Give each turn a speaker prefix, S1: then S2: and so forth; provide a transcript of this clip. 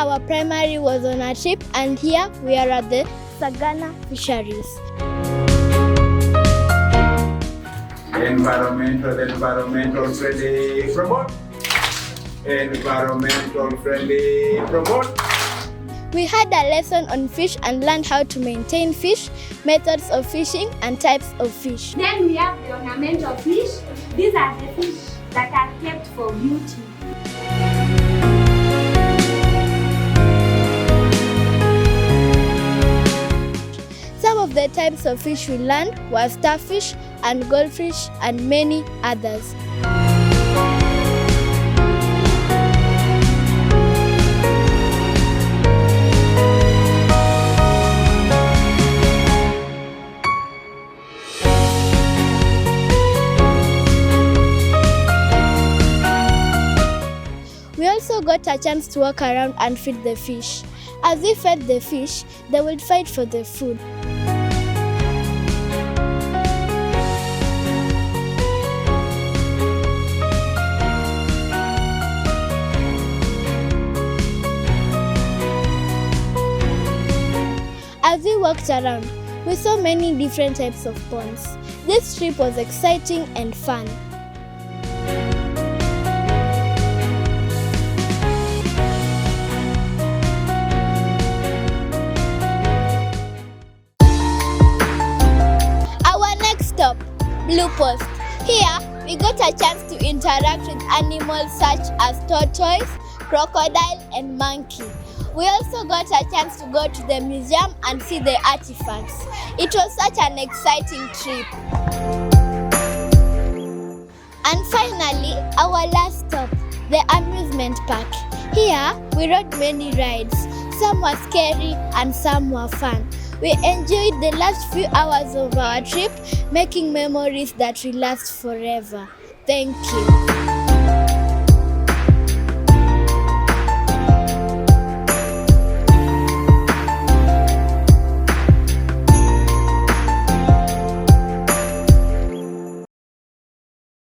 S1: our primary was on a trip, and here we are at the Sagana Fisheries.
S2: Environmental friendly, promote. Environmental friendly, promote.
S1: We had a lesson on fish and learned how to maintain fish, methods of fishing, and types of fish.
S3: Then we have the ornamental fish. These are the fish that are kept for beauty.
S1: Some of the types of fish we learned were starfish and goldfish and many others. We also got a chance to walk around and feed the fish. As we fed the fish, they would fight for the food. As we walked around, we saw many different types of ponds. This trip was exciting and fun. Blue Post. Here, we got a chance to interact with animals such as tortoise, crocodile, and monkey. We also got a chance to go to the museum and see the artifacts. It was such an exciting trip. And finally, our last stop, the amusement park. Here, we rode many rides. Some were scary and some were fun. We enjoyed the last few hours of our trip, making memories that will last forever. Thank you.